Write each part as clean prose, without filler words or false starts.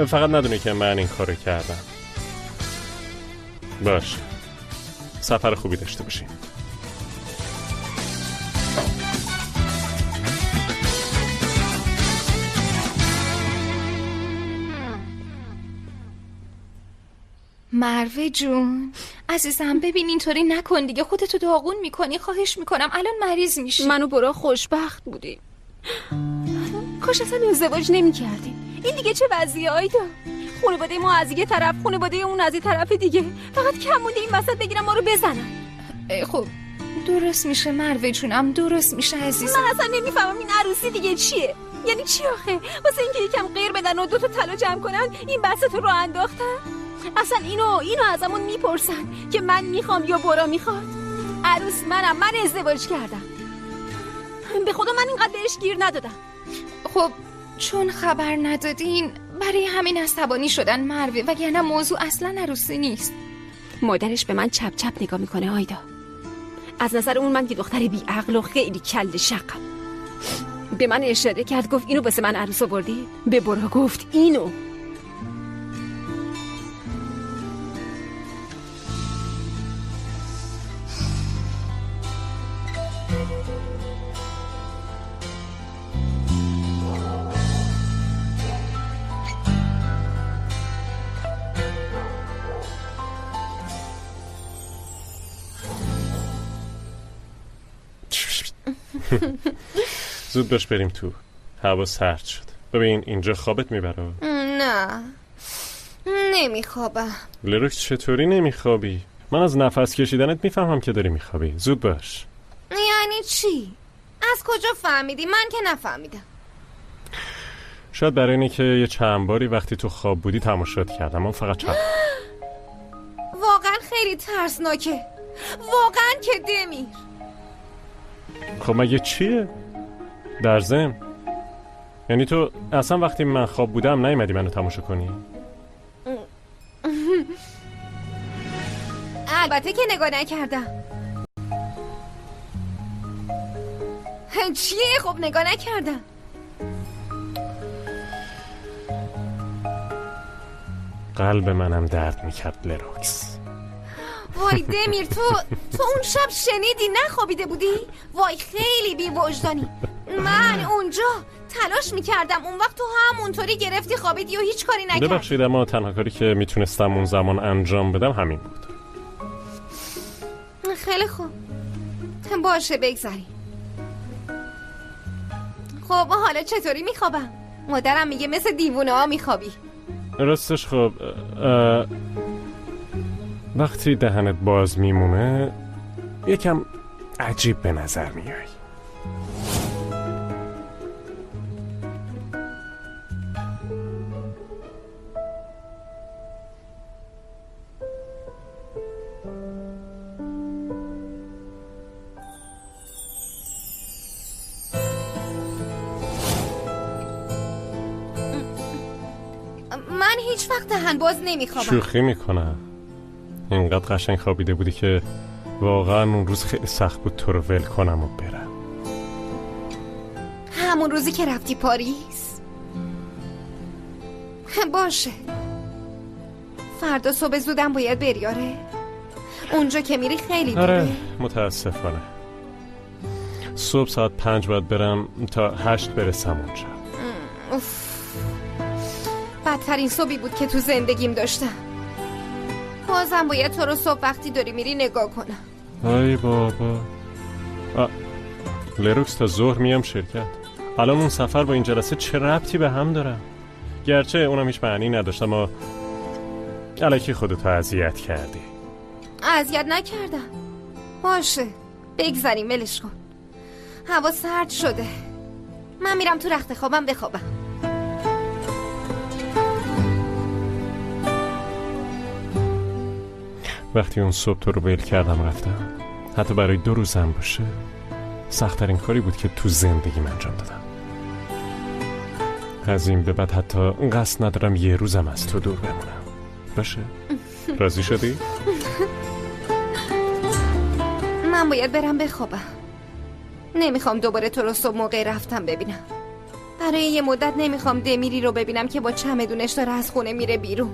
فقط ندونی که من این کارو کردم. باشه، سفر خوبی داشته باشین. مروه جون عزیزم، ببین اینطوری نکن دیگه، خودتو داغون میکنی. خواهش میکنم، الان مریض میشی. منو برا خوشبخت بودیم. کاش اصلا ازدواج نمی‌کردیم. این دیگه چه وضعیه آیدا؟ خانواده ما از یه طرف، خانواده اون از یه طرف دیگه. فقط کم مونده این وسط بگیرن ما رو بزنن. خب درست میشه مروه جونم، درست میشه عزیزم. من اصلا نمیفهمم این عروسی دیگه چیه؟ یعنی چی آخه؟ واسه اینکه یکم غیر بدن و 2 تا طلا جمع کنن این بحث تو رو انداختن؟ اصلا اینو ازمون میپرسن که من میخوام یا برا میخواد. عروس منم، من ازدواج کردم. به خدا من اینقدر بهش گیر ندادم. خب چون خبر ندادین برای همین عصبانی شدن مروه، وگرنه موضوع اصلا عروسی نیست. مادرش به من چپ چپ نگاه میکنه آیدا. از نظر اون من یه دختر بی عقل و خیلی کل شقم. به من اشاره کرد، گفت اینو واسه من عروس آوردی؟ به برا گفت اینو. زود باش بریم تو، هوا سرد شد. ببین اینجا خوابت میبره. نه نمیخوابم. لروکس چطوری نمیخوابی؟ من از نفس کشیدنت میفهمم که داری میخوابی. زود باش. یعنی چی؟ از کجا فهمیدی؟ من که نفهمیدم. شاید برای اینه که یه چند باری وقتی تو خواب بودی تماشات کردم. من فقط واقعا خیلی ترسناکه، واقعا که دمیر. خب مگه چیه؟ در ضمن یعنی تو اصلا وقتی من خواب بودم نیومدی منو تماشا کنی؟ البته که نگاه نکردم. چیه؟ خب نگاه نکردم. قلب منم درد میکرد لروکس. وای دمیر، تو اون شب شنیدی نخوابیده بودی؟ وای خیلی بی وجدانی. من اونجا تلاش میکردم، اون وقت تو همونطوری گرفتی خوابیدی و هیچ کاری نکردی. ببخشید اما تنها کاری که میتونستم اون زمان انجام بدم همین بود. خیلی خوب، باشه بگذاریم. خب حالا چطوری میخوابم؟ مادرم میگه مثل دیوونه ها میخوابی. راستش خب وقتی دهنت باز میمونه یکم عجیب به نظر میای. من هیچ وقت دهن باز نمیخوابم. شوخی میکنم. اینقدر قشنگ خوابیده بودی که واقعا اون روز خیلی سخت بود تو رو ول کنم و برم. همون روزی که رفتی پاریس؟ باشه، فردا صبح زودم باید بری. آره اونجا که میری خیلی دوره. آره متاسفانه صبح ساعت 5 باید برم تا 8 برسم اونجا. بدترین صبحی بود که تو زندگیم داشتم. بازم باید تو رو صبح وقتی داری میری نگاه کنم. ای بابا. لروکس تا ظهر میام شرکت. الان اون سفر با این جلسه چه ربطی به هم دارم؟ گرچه اونم هیچ معنی نداشت، اما الکی خودتو اذیت کردی. اذیت نکردم. باشه بگذاریم، ولش کن. هوا سرد شده، من میرم تو رخت خوابم بخوابم. وقتی اون صبح تو رو ول کردم رفتم، حتی برای 2 روزم باشه، سخت‌ترین کاری بود که تو زندگیم انجام دادم. از این به بعد حتی قصد ندارم یه روزم از تو دور بمونم. باشه؟ راضی شدی؟ من باید برم بخوابم. نمیخوام دوباره تو رو صبح موقع رفتم ببینم. برای یه مدت نمیخوام دمیری رو ببینم که با چمدونش داره از خونه میره بیرون.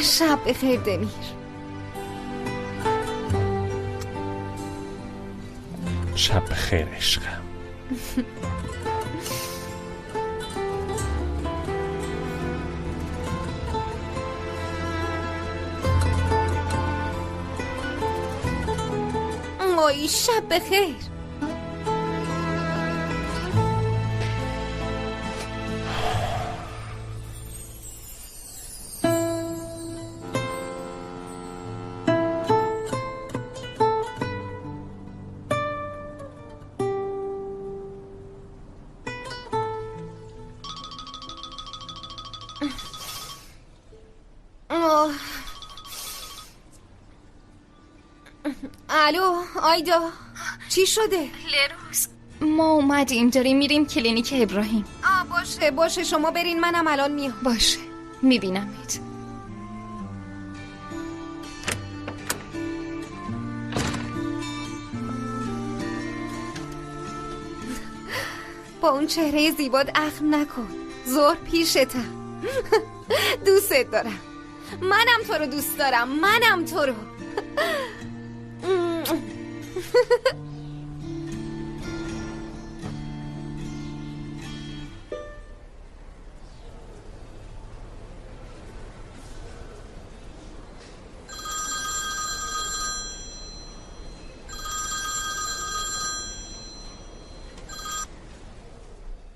شب بخیر دمیر. شب بخیر عشقم. آی شب بخیر. الو آیدا، چی شده؟ لروکس، ما اومدیم داریم میریم کلینیک ابراهیم. باشه شما برین، منم الان میام. باشه میبینمت. با اون چهره زیباد اخم نکن. زور پیشتم. دوستت دارم. منم تو رو دوست دارم. منم تو رو.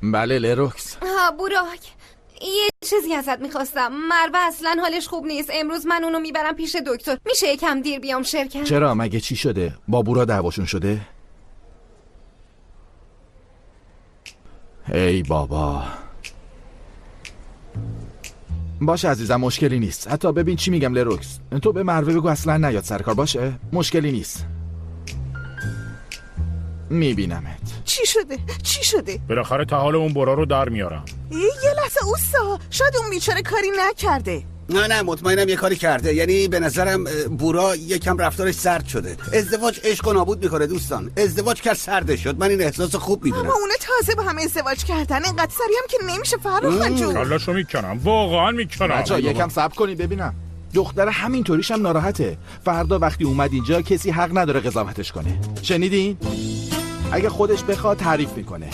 بله لروکس. بوراک، یه چیزی ازت میخواستم. مروه اصلا حالش خوب نیست. امروز من اونو میبرم پیش دکتر. میشه یکم دیر بیام شرکت؟ چرا؟ مگه چی شده؟ با بورا دعواشون شده؟ ای بابا. باشه عزیزم، مشکلی نیست. حتی ببین چی میگم لروکس، تو به مروه بگو اصلا نیاد سر کار. باشه مشکلی نیست. میبینمت. چی شده؟ بالاخره تا حال اون برا رو در میارم. یه لحظه اوستا، شاید اون بیچاره کاری نکرده. نه مطمئنم یه کاری کرده. یعنی به نظرم بورا یکم رفتارش سرد شده. ازدواج عشق و نابود میکنه دوستان. ازدواج کرد سرد شد. من این احساس خوب میدونم. اما اونه تازه با هم ازدواج کردن. اینقدر سریع هم که نمیشه فرخان جون. کلاشو میکنم، واقعا میکنم. بچه‌ها یکم صبر کنید ببینم. دختر همینطوریش هم ناراحته. فردا وقتی اومد اینجا کسی حق نداره قضاوتش کنه. شنیدین؟ اگه خودش بخواد تعریف میکنه.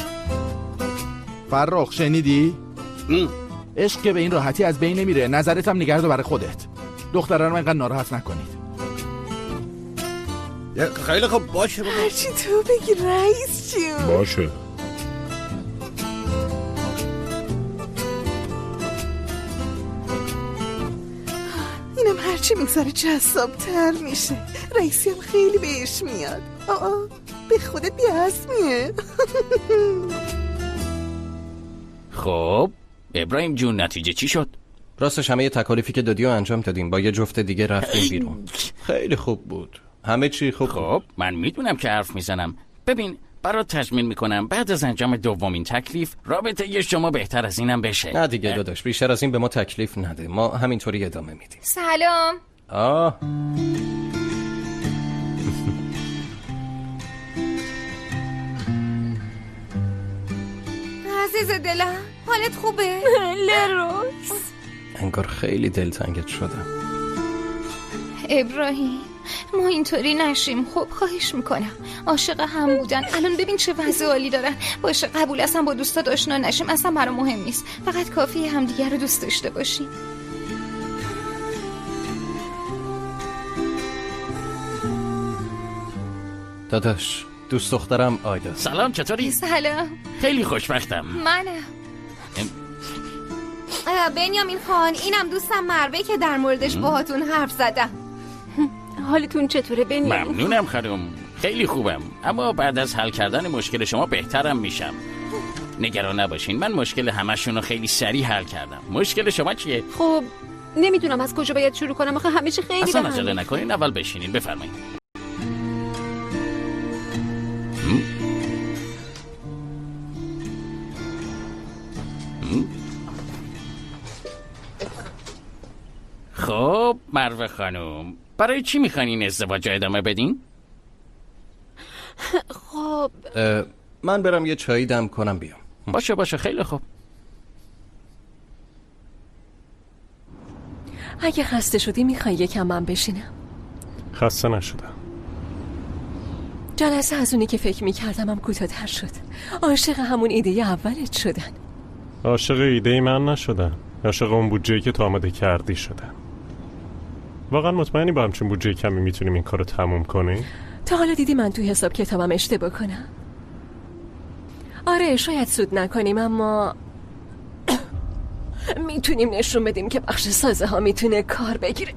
فرخ شنیدی؟ عشق که به این راحتی از بین نمیره. نظرت هم نگرد برای خودت. دختران رو اینقدر ناراحت نکنید. خیلی خوب باشه. هرچی تو بگی رئیس جون. باشه. اینم هرچی میگذاره جذاب‌تر میشه. رئیسی هم خیلی بهش میاد. به خودت بی‌حسمیه. خب ابراهیم جون، نتیجه چی شد؟ راستش همه تکالیفی که دادی و انجام دادیم. با یه جفت دیگه رفتیم بیرون. خیلی خوب بود. همه چی خوب. خب من میدونم که حرف میزنم. ببین برات تضمین میکنم بعد از انجام دومین تکلیف رابطه شما بهتر از اینم بشه. نه دیگه داداش، بیشتر از این به ما تکلیف نده. ما همینطوری ادامه میدیم. سلام. عزیز دلم، حالت خوبه؟ لروکس، انگار خیلی دلتنگت شدم. ابراهیم ما اینطوری نشیم. خب خواهش میکنم. عاشق هم بودن. الان ببین چه وضع عالی دارن. باشه قبول، اصلا با دوستات آشنا نشیم، اصلا برام مهم نیست. فقط کافیه همدیگه رو دوست داشته باشیم. داداش، دوست دخترم آیدا. سلام، چطوری؟ سلام. خیلی خوشبختم. منم. بنیامین خان، اینم دوستم مروه که در موردش باهاتون حرف زدم. حالتون چطوره بنیامین؟ ممنونم خانم، خیلی خوبم. اما بعد از حل کردن مشکل شما بهترم میشم. نگران نباشین، من مشکل همشون رو خیلی سریع حل کردم. مشکل شما چیه؟ خب نمیدونم از کجا باید شروع کنم. آخه همه چی خیلی اصلا عجله نکنین، اول بشینین. بفرمایید. خب مروه خانم، برای چی میخواین این ازدواج ادامه بدین؟ من برم یه چایی دم کنم بیام. باشه خیلی خوب. اگه خسته شدی میخوای یکم من بشینم؟ خسته نشدم. جلسه از اونی که فکر میکردم هم کوتاه‌تر شد. عاشق همون ایده اولت شدن. عاشق ایده من نشدم، عاشق اون بودجه‌ای که تو آماده کردی شدم. واقعا مطمئنی با همچین بودجه کمی میتونیم این کارو تموم کنیم؟ تا حالا دیدی من تو حساب کتابم اشتباه کنم؟ آره شاید سود نکنیم اما میتونیم نشون بدیم که بخش سازه ها میتونه کار بگیره.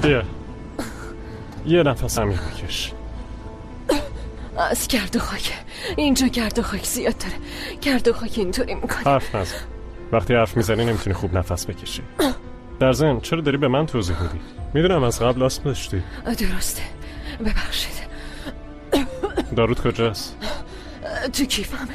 بیا یه نفس عمیق بکش. از گرد و خاک اینجا گرد و خاک زیاد داره. گرد و خاک اینطوری میکنه. حرف نزن. وقتی حرف میزنی نمیتونی خوب نفس بکشی. در ضمن چرا داری به من توضیح میدی؟ میدونم از قبل آسم داشتی. درسته ببخشید. داروت کجاست؟ تو کیفمه.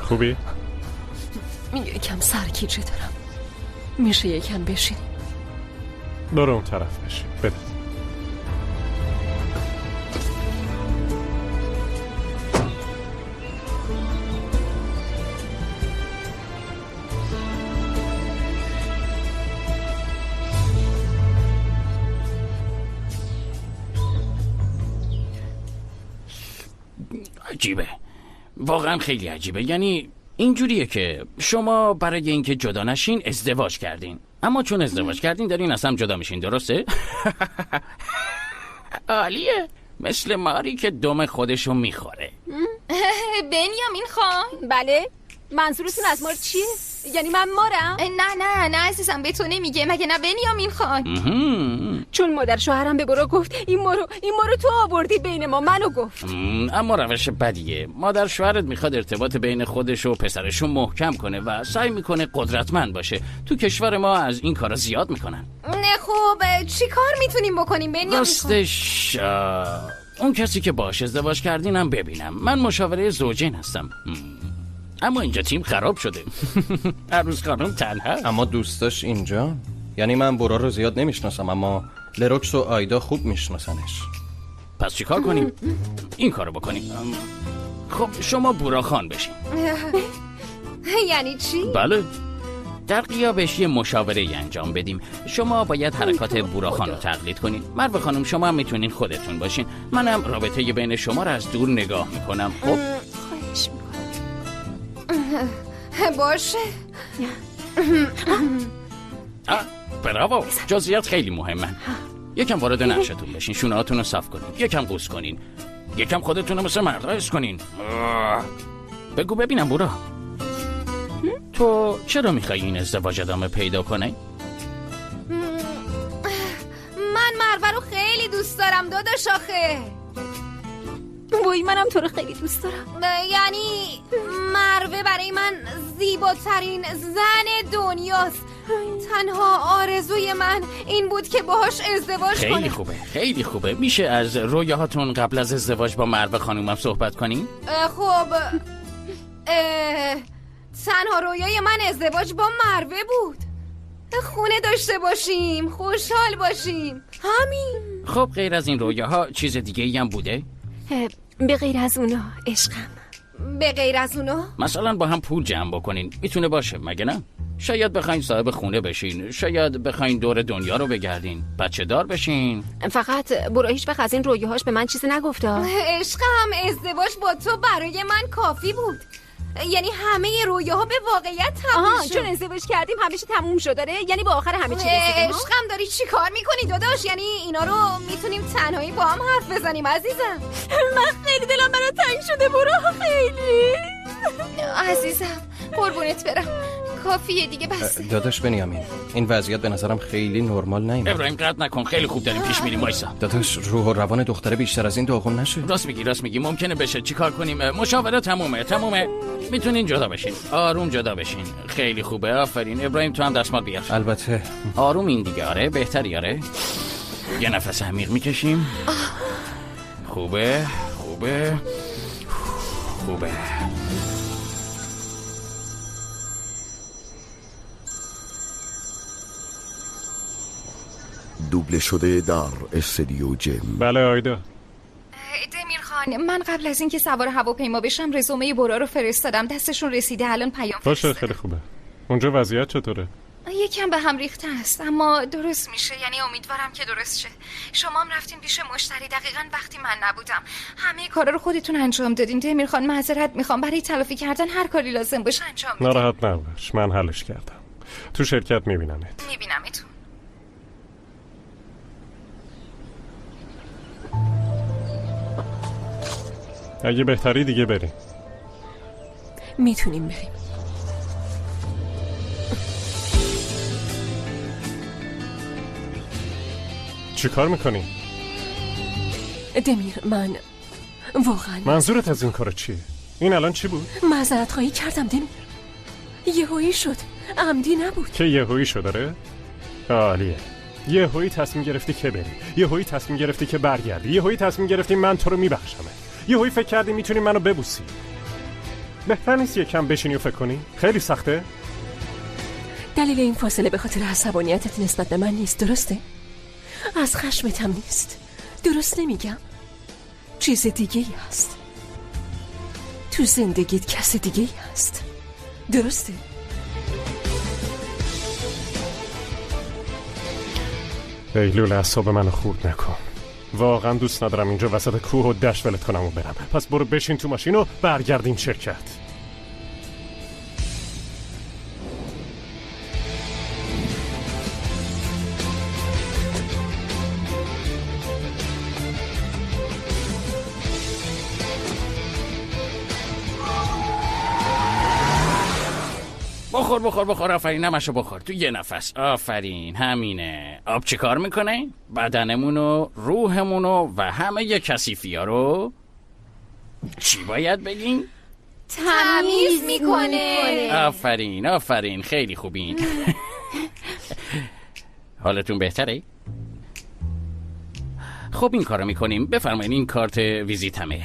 خوبی؟ یکم سرگیجه دارم. میشه یکم بشینی؟ برو اون طرف بشین. بده. عجیبه، واقعا خیلی عجیبه. یعنی اینجوریه که شما برای اینکه جدا نشین ازدواج کردین، اما چون ازدواج کردین دارین اصلا جدا میشین، درسته؟ عالیه، مثل ماری که دم خودشو میخوره. بنیامین خان. بله منظورتون از مار چیه؟ یعنی من مارم؟ نه عزیزم به تو نمیگه. مگه نه بنیامین خان؟ چون مادر شوهرم به برو گفت این مارو تو آوردی بین ما، منو گفت. اما روش بدیه. مادر شوهرت میخواد ارتباط بین خودش و پسرشو محکم کنه و سعی میکنه قدرتمند باشه. تو کشور ما از این کارا زیاد میکنن. نه خب چی کار میتونیم بکنیم بنیامین خان؟ راستش اون کسی که باش ازدواج کردینم ببینم. من مشاوره زوجین هستم، اما اینجا تیم خراب شده. عروس خانم تنها. اما دوستاش اینجا؟ یعنی من برا رو زیاد نمیشناسم اما لروکس و آیدا خوب میشناسنش. پس چی کار کنیم؟ این کارو بکنیم. خب شما بورا خان بشین. یعنی چی؟ بله، در غیابش یه مشاوره انجام بدیم. شما باید حرکات بورا خان رو تقلید کنین. مروه خانم شما هم میتونین خودتون باشین. منم رابطه بین شما رو از دور نگاه میکنم. خب خواهش میکنم. باشه. براو، جزئیات خیلی مهمه. یکم وارد نقشتون بشین، شونه‌هاتون رو صاف کنین، یکم قوس کنین، یکم خودتون رو مثل مردا حس کنین. بگو ببینم بورا، تو چرا میخوای این ازدواج ادامه پیدا کنه؟ من مروه رو خیلی دوست دارم داداش آخه. وای منم تو رو خیلی دوست دارم. یعنی مروه برای من زیباترین زن دنیاست. تنها آرزوی من این بود که باهاش ازدواج کنم. خیلی خوبه، خیلی خوبه. میشه از رویاهاتون قبل از ازدواج با مروه خانومم صحبت کنین؟ خب تنها رویای من ازدواج با مروه بود. خونه داشته باشیم، خوشحال باشیم، همین. خب غیر از این رویاها چیز دیگه ای هم بوده؟ به غیر از اونا عشقم. به غیر از اونا؟ مثلا با هم پول جمع بکنین، میتونه باشه مگه نه؟ شاید بخواین صاحب خونه بشین، شاید بخواین دور دنیا رو بگردین، بچه دار بشین. فقط برو هیچ وقت از این رویاهاش به من چیزی نگفته. عشقم ازدواج با تو برای من کافی بود. یعنی همه رویاها به واقعیت تبدیل آها شد. چون ازدواج کردیم همیشه تموم شد داره، یعنی به آخر همه چی رسیدیم. عشقم داری چی کار میکنی داداش؟ یعنی اینا رو میتونیم تنهایی با هم حرف بزنیم عزیزم. من خیلی دلم برات تنگ شده برو، خیلی عزیزم قربونت برم، کافیه دیگه بسه. داداش بنیامین، این وضعیت به نظرم خیلی نرمال نیومد. ابراهیم قطع نکن، خیلی خوب داریم پیش میریم. وایسا داداش روح و روان دختره بیشتر از این داغون نشه. راست میگی ممکنه بشه. چیکار کنیم؟ مشاوره تمومه. میتونین جدا بشین، آروم جدا بشین. خیلی خوبه، آفرین. ابراهیم تو هم دستمال بیار. البته آروم این دیگه. آره بهتری. آره یه نفس عمیق میکشیم. خوبه. دوبله شده در استودیو جم. بله آیدا. دمیر خان، من قبل از اینکه سوار هواپیما بشم رزومه برا رو فرستادم، دستشون رسیده، الان پیام باشه فرستادم. خیلی خوبه. اونجا وضعیت چطوره؟ یکم به هم ریخته است اما درست میشه، یعنی امیدوارم که درست شه. شما هم رفتین پیش مشتری دقیقاً وقتی من نبودم. همه کارا رو خودتون انجام دادین. دمیر خان معذرت میخوام، برای تلافی کردن هر کاری لازم باشه انجام میدم. ناراحت نباش، من حلش کردم. تو شرکت میبینمت. میبینمتون. اگه بهتری دیگه بریم. میتونیم بریم. چی کار میکنی؟ دمیر من واقعا منظورت از این کار چیه؟ این الان چی بود؟ معذرت خواهی کردم دمیر، یهویی شد، عمدی نبود. که یهویی شد داره؟ عالیه. یهویی تصمیم گرفتی که بری، یهویی تصمیم گرفتی که برگردی، یهویی تصمیم گرفتی من تو رو میبخشمه، یهویی فکر کردی میتونی منو ببوسی. بهتر نیست یکم بشینی و فکر کنی؟ خیلی سخته؟ دلیل این فاصله به خاطر عصبانیتت نسبت به من نیست، درسته؟ از خشمتم نیست، درست نمیگم؟ چیز دیگه ای هست. تو زندگیت کس دیگه ای هست، درسته؟ ایلول اعصاب منو خورد نکن. واقعا دوست ندارم اینجا وسط کوه و دشت ولت کنم و برم. پس برو بشین تو ماشین و برگردیم شرکت. بخور. آفرین، نمشو بخور تو یه نفس. آفرین، همینه. آب چی کار میکنه؟ بدنمونو، روحمونو و همه ی کثیفی‌ها رو چی باید بگین؟ تمیز میکنه. آفرین، خیلی خوبین. حالتون بهتره؟ خب این کارو میکنیم. بفرمایین این کارت ویزیتمه.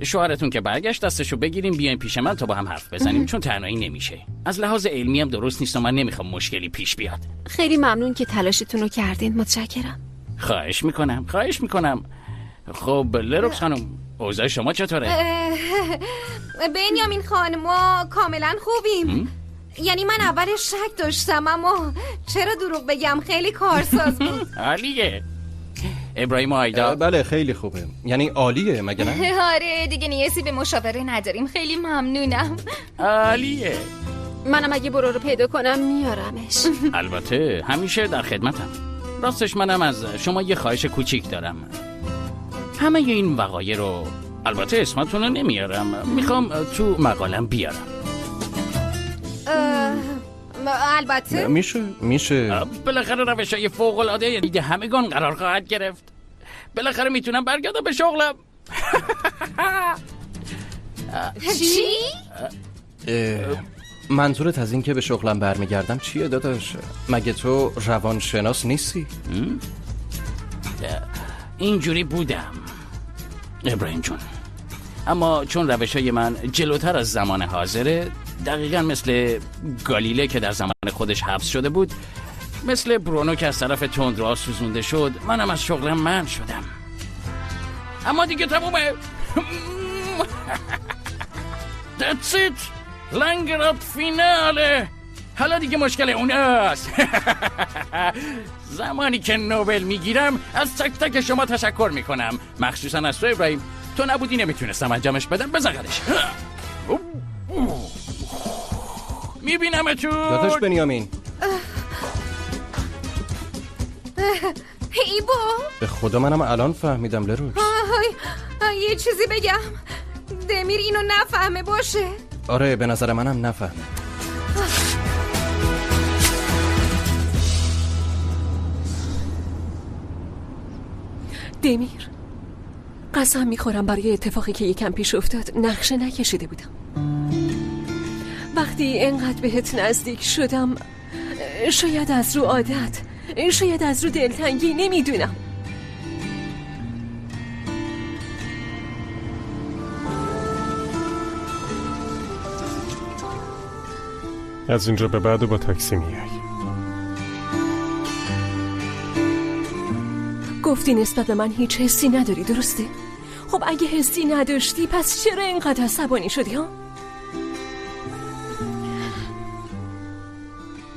شوهرتون که برگشت دستشو بگیریم بیاین پیش من تا با هم حرف بزنیم، چون تنهایی نمیشه. از لحاظ علمی هم درست نیست و من نمیخوام مشکلی پیش بیاد. خیلی ممنون که تلاشتون رو کردین، متشکرم. خواهش میکنم. خب لروکس خانم، اوضاع شما چطوره؟ بنیامین خان، ما کاملا خوبیم. یعنی من اولش شک داشتم اما چرا دروغ بگم، خیلی کارساز بود. عالیه. ابراهیم و آیدا؟ بله خیلی خوبه، یعنی عالیه مگه نه؟ آره دیگه نیازی به مشاوره نداریم، خیلی ممنونم. عالیه. منم اگه برو رو پیدا کنم میارمش. البته همیشه در خدمتم. راستش منم از شما یه خواهش کوچیک دارم. همه این وقایع رو، البته اسمتون رو نمیارم، میخوام تو مقالم بیارم. البته میشه. بالاخره روشای فوق‌العاده دیگه همگان قرار خواهد گرفت. بالاخره میتونم برگردم به شغلم. چی؟ منظورت از این که به شغلم برمیگردم چیه داداش؟ مگه تو روانشناس نیستی؟ اینجوری بودم ابراهیم جون، اما چون روشای من جلوتر از زمان حاضره، دقیقا مثل گالیله که در زمان خودش حبس شده بود، مثل برونو که از طرف تندرو سوزونده شد، منم از شغلم منع شدم. اما دیگه تمومه. That's it. لنگرات فیناله. حالا دیگه مشکل اون است. زمانی که نوبل میگیرم از تک تک شما تشکر میکنم، مخصوصا از تو ابراهیم. تو نبودی نمیتونستم انجامش بدم. بزنش. میبینمتون. داداش بنیامین، ایبو به خدا منم الان فهمیدم لروش. یه چیزی بگم، دمیر اینو نفهمه باشه. آره به نظر منم نفهمه. دمیر، قسم میخورم برای اتفاقی که یکم پیش افتاد نقشه نکشیده بودم. وقتی اینقدر بهت نزدیک شدم، شاید از رو عادت، شاید از رو دلتنگی، نمیدونم. از اینجا به بعد با تاکسی میای. گفتی نسبت به من هیچ حسی نداری، درسته؟ خب اگه حسی نداشتی پس چرا اینقدر عصبانی شدی ها؟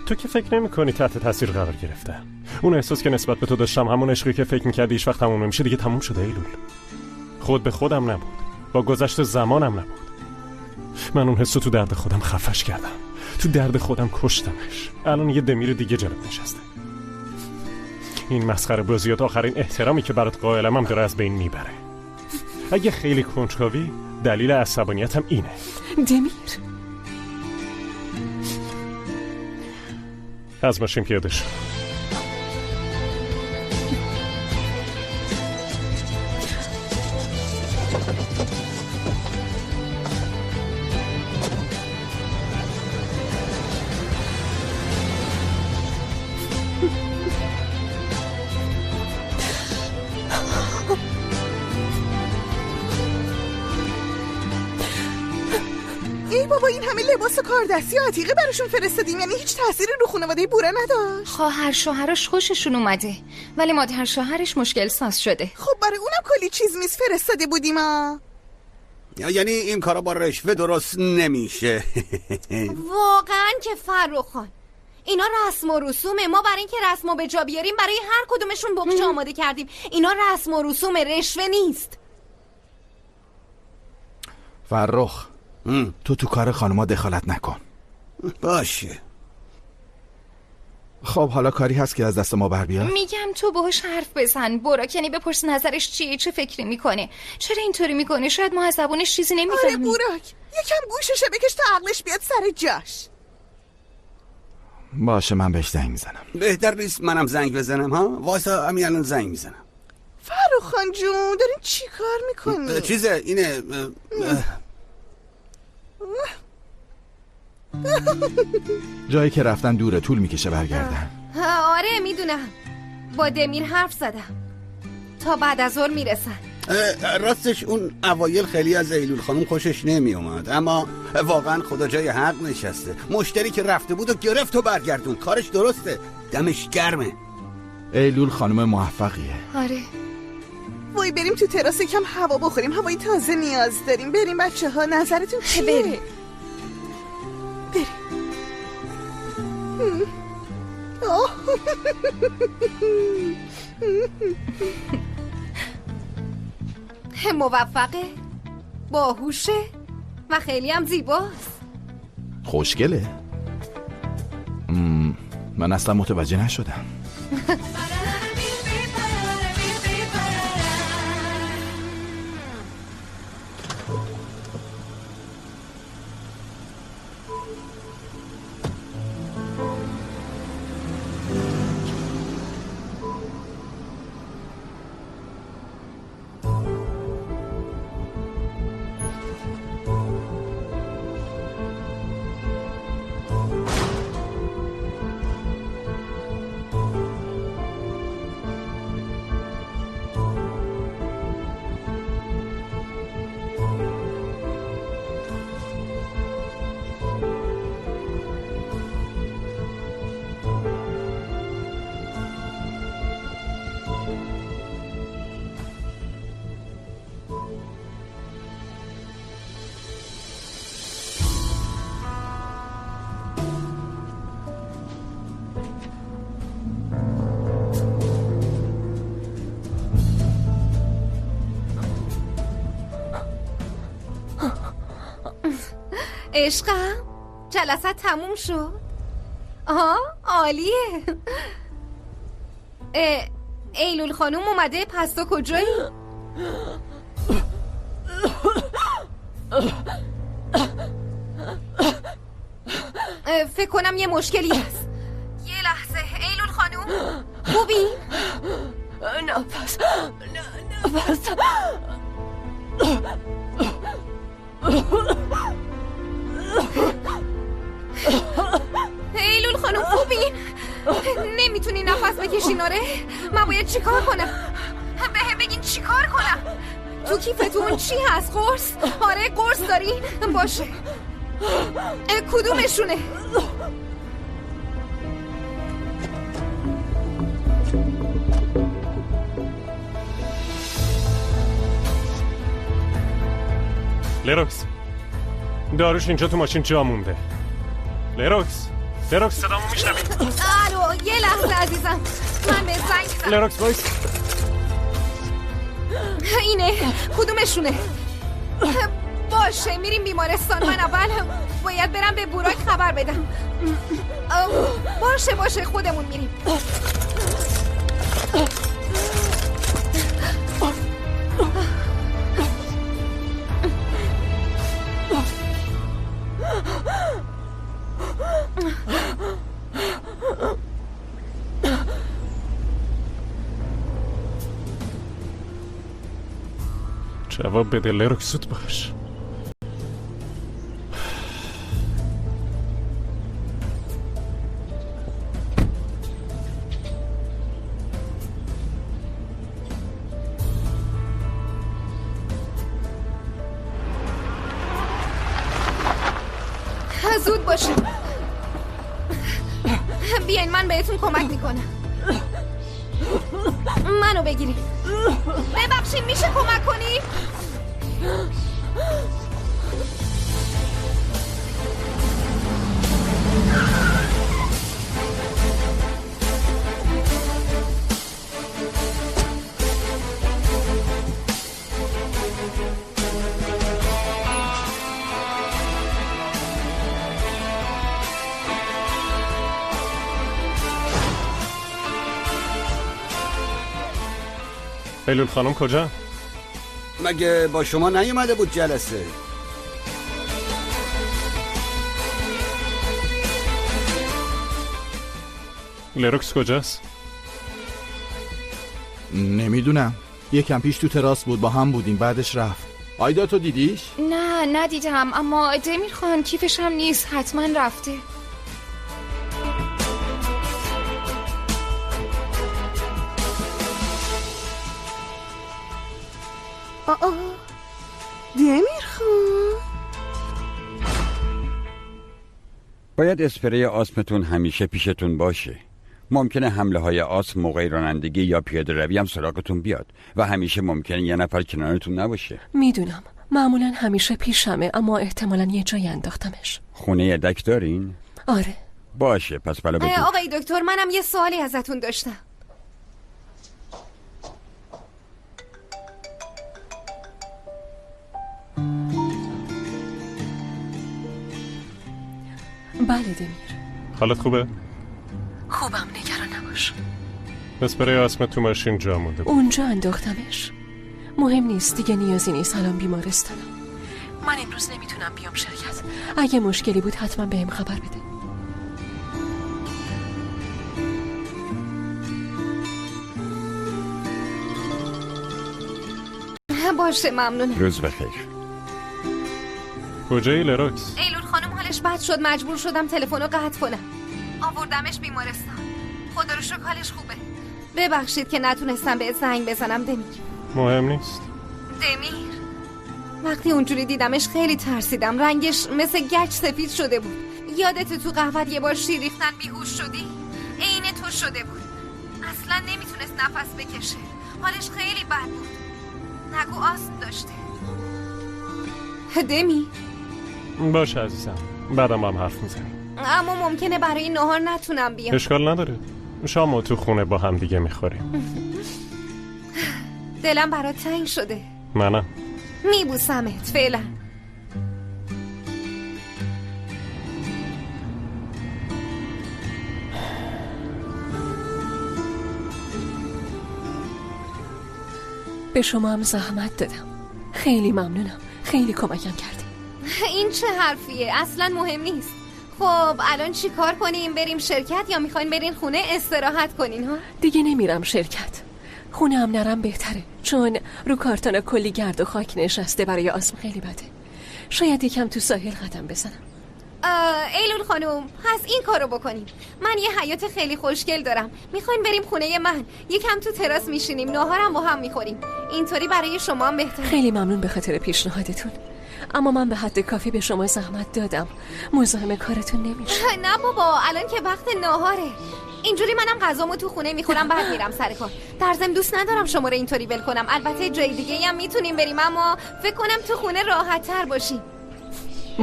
تو که فکر نمی کنی تحت تاثیر قرار گرفتم. اون احساس که نسبت به تو داشتم همون عشقی که فکر میکردی هیچ وقت تموم نمیشه دیگه تموم شده ایلول. خود به خودم نبود، با گذشت زمانم نبود. من اون حسو تو درد خودم خفش کردم، تو درد خودم کشتمش. الان یه دمیر دیگه جلوت نشسته. این مسخره بازیات آخرین احترامی که برات قائلم هم داره از بین میبره. اگه خیلی کنجکاوی دلیل عصبانیتم اینه. دمیر، از ماشین پیاده شو. ای بابا، این همه لباس کاردستی و عتیقه براشون فرستادیم، یعنی هیچ تأثیری رو خانواده بورا نداشت. خواهر شوهرش خوششون اومده ولی مادر شوهرش مشکل ساز شده. خب برای اونم کلی چیز میز فرستاده بودیم ها. یعنی این کارا با رشوه درست نمیشه. واقعا که فرخ خان، اینا رسم و رسومه. ما برای اینکه رسمو به جا بیاریم برای هر کدومشون بقچه آماده کردیم. اینا رسم و رسوم، رشوه نیست. فرخ، تو کار خانوما دخالت نکن. باشه. خب حالا کاری هست که از دست ما بر بیاد؟ میگم تو باهاش حرف بزن. براک یعنی بپرس نظرش چیه، چه فکری میکنه، چرا اینطوری میکنه. شاید ما از زبونش چیزی نمیفهمیم. آره براک، یکم گوشش بکش تا عقلش بیاد سر جاش. باشه من بهش زنگ میزنم. بهتر نیست منم زنگ بزنم ها؟ واسه همین الان زنگ میزنم. فرخ خان جون دارین چی کار میکنی؟ چیزه اینه جایی که رفتن دوره، طول میکشه برگردن. آره میدونم، با دمیر حرف زدم، تا بعد از ظهر میرسن. راستش اون اوایل خیلی از ایلول خانم خوشش نمی اومد، اما واقعا خدا جای حق نشسته. مشتری که رفته بود و گرفت و برگردون، کارش درسته، دمش گرمه. ایلول خانم موفقیه. آره. وای بریم تو تراس یکم هوا بخوریم، هوای تازه نیاز داریم. بریم بچه ها، نظرتون چیه؟ بریم. موفقه، باهوشه و خیلی هم زیباست. خوشگله. من اصلا متوجه نشدم. عشقم، جلسه تموم شد؟ آها عالیه. ایلول خانوم اومده، پس تو کجایی؟ فکر کنم یه مشکلی هست. یه لحظه. ایلول خانوم خوبی؟ نفس ایلول خانوم خوبین؟ نمیتونی نفس بکشین؟ آره من باید چیکار کنم؟ بهم بگین چیکار کنم؟ تو کیفتون چی هست؟ قرص؟ آره قرص دارین؟ باشه. کدومشونه؟ لروکس داروش اینجا تو ماشین جا مونده. لروکس صدامو میشنوی؟ الو یه لحظه عزیزم، من به زنگ زدم. لروکس وایس. اینه. کدومشونه؟ باشه میریم بیمارستان. من اول باید برم به بوراک خبر بدم. باشه خودمون میریم. جواب بده لروکس، زود باش. زود باشه. بیاین من بهتون کمک میکنم. منو بگیرید. ببخشید میشه کمک کنی؟ ایلول خانم کجا؟ مگه با شما نیومده بود جلسه؟ لروکس کجاست؟ نمیدونم. یکم پیش تو تراس بود، با هم بودیم، بعدش رفت. آیدا تو دیدیش؟ نه ندیدم، اما دمیر خان کیفش هم نیست، حتما رفته. دمیر خان باید اسپری آسمتون همیشه پیشتون باشه. ممکنه حمله های آسم موقع رانندگی یا پیاده روی هم سراغتون بیاد و همیشه ممکنه یه نفر کنارتون نباشه. میدونم معمولا همیشه پیشمه، اما احتمالا یه جایی انداختمش. خونه یدک دارین؟ آره. باشه پس بلا بگو. آقای دکتر منم یه سوالی ازتون داشتم. بله دمیر. حالت خوبه؟ خوبم، نگران نباش. اسپری آسمت تو ماشین جا مونده. اونجا انداختمش. مهم نیست دیگه، نیازی نیست الان بیمارستانم. من امروز نمیتونم بیام شرکت. اگه مشکلی بود حتما بهم خبر بده. باشه ممنونم. روز بخیر. کجایی لروکس؟ ایلول خانم حالش بد شد، مجبور شدم تلفنو قطع کنم. آوردمش بیمارستان. خدا رو شکر حالش خوبه. ببخشید که نتونستم به زنگ بزنم دمیر. مهم نیست. دمیر وقتی اونجوری دیدمش خیلی ترسیدم. رنگش مثل گچ سفید شده بود. یادت تو قهوه یه بار شیر ریختن بیهوش شدی؟ عین تو شده بود. اصلا نمیتونست نفس بکشه. حالش خیلی بد بود. نگو آسم داشته. دمی باشه عزیزم، بعدم هم حرف میزنیم. اما ممکنه برای نهار نتونم بیام. اشکال نداره، شامو تو خونه با هم دیگه میخوریم. دلم برات تنگ شده. منم میبوسمت. فعلا به شما هم زحمت دادم. خیلی ممنونم. خیلی کمکم کردی. این چه حرفیه؟ اصلا مهم نیست. خب الان چی کار کنیم؟ بریم شرکت یا میخواین برین خونه استراحت کنین ها؟ دیگه نمیرم شرکت. خونه هم نرم بهتره، چون رو کارتون کلی گرد و خاک نشسته. برای آسم خیلی بده. شاید یکم تو ساحل قدم بزنم. ایلول خانم، پس این کارو بکنیم. من یه حیاط خیلی خوشگل دارم. میخواین بریم خونه من؟ یکم تو تراس میشینیم، ناهارم با هم میخوریم. اینطوری برای شما هم بهتره. خیلی ممنون به خاطر پیشنهادتون، اما من به حد کافی به شما زحمت دادم. مزاحم کارتون نمیشه. نه بابا، الان که وقت ناهاره. اینجوری منم غذامو تو خونه میخورم بعد میرم سر کار. در ضمن دوست ندارم شما رو اینطوری ول کنم. البته جای دیگه هم میتونیم بریم، اما فکر کنم تو خونه راحت تر باشیم.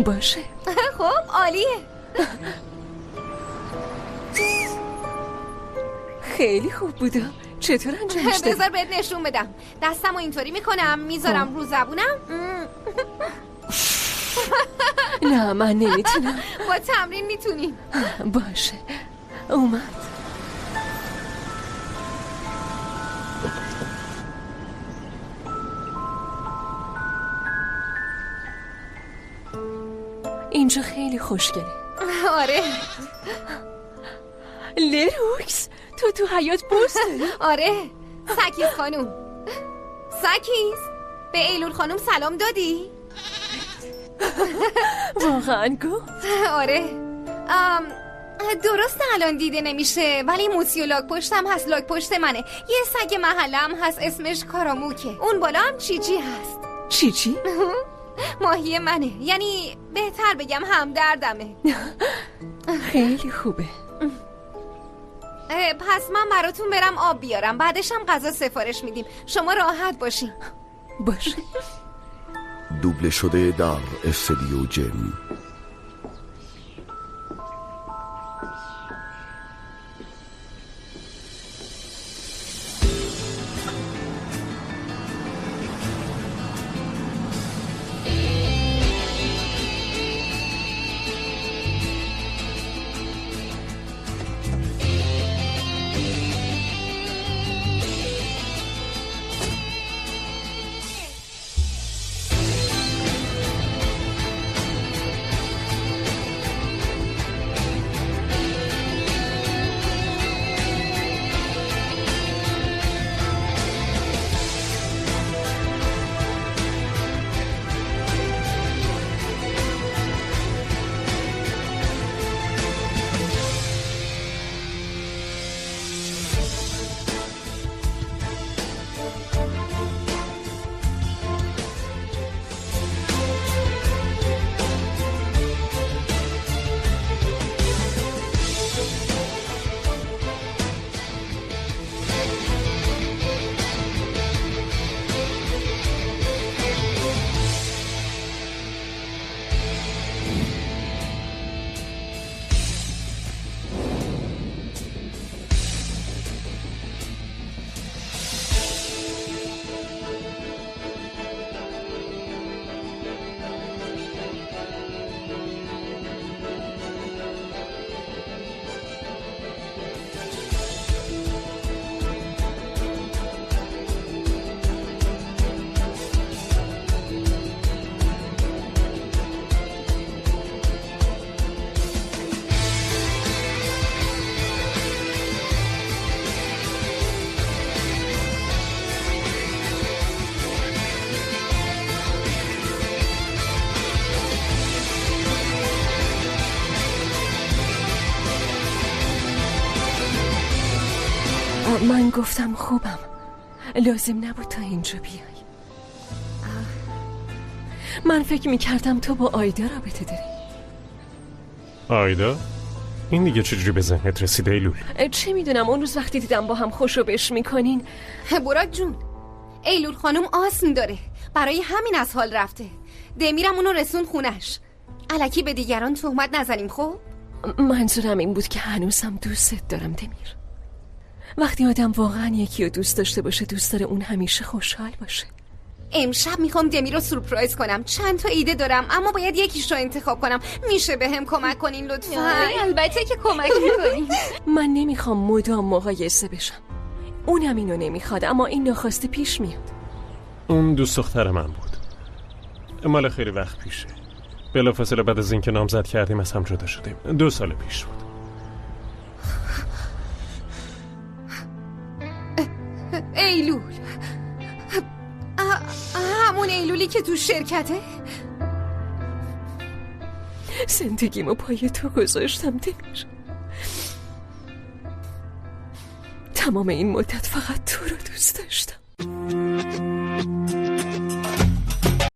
باشه. خب عالیه. خیلی خوب بوده. چطور انجامش دادی؟ بذار بهت نشون بدم. دستمو اینطوری میکنم، میذارم رو زبونم. نه من نمیتونم. با تمرین میتونیم. باشه اومد. اینجا خیلی خوشگله. آره. لروکس تو حیات بوس داری؟ آره. سکیز خانوم، سکیز به ایلول خانوم سلام دادی؟ واقعا گفت؟ آره. درست الان دیده نمیشه، ولی موسیو لاک پشتم هست. لاک پشت منه. یه سگ محلم هست اسمش کاراموکه. اون بالا هم چیچی هست. چیچی؟ ماهی منه، یعنی بهتر بگم همدردمه. خیلی خوبه. پس من براتون برم آب بیارم، بعدش هم غذا سفارش میدیم. شما راحت باشین. باشه. دوبله شده در استودیو جیم. من گفتم خوبم، لازم نبود تا اینجا بیای. من فکر میکردم تو با آیدا رابطه داری. آیدا؟ این دیگه چجوری به ذهنت رسیده ایلول؟ چه میدونم، اون روز وقتی دیدم با هم خوشو بش میکنین. براک جون، ایلول خانم آسم داره، برای همین از حال رفته. دمیرم اونو رسون خونش. الکی به دیگران تهمت نزنیم. خب منظورم این بود که هنوزم دوستت دارم دمیر. وقتی آدم واقعا یکی رو دوست داشته باشه، دوست داره اون همیشه خوشحال باشه. امشب میخوام دمیر رو سورپرایز کنم. چند تا ایده دارم، اما باید یکیش رو انتخاب کنم. میشه به هم کمک کنین لطفا؟ البته که کمک میکنیم. من نمیخوام مدام مقایسه بشم. اونم اینو نمیخواد، اما این ناخواسته پیش میاد. اون دوست دختر من بود. مال خیلی وقت پیشه. بلافاصله بعد از اینکه نامزد کردیم از هم جدا شدیم. 2 سال پیش بود. ایلول، همون ایلولی که تو شرکته؟ زندگیمو پای تو گذاشتم دمیر. تمام این مدت فقط تو رو دوست داشتم.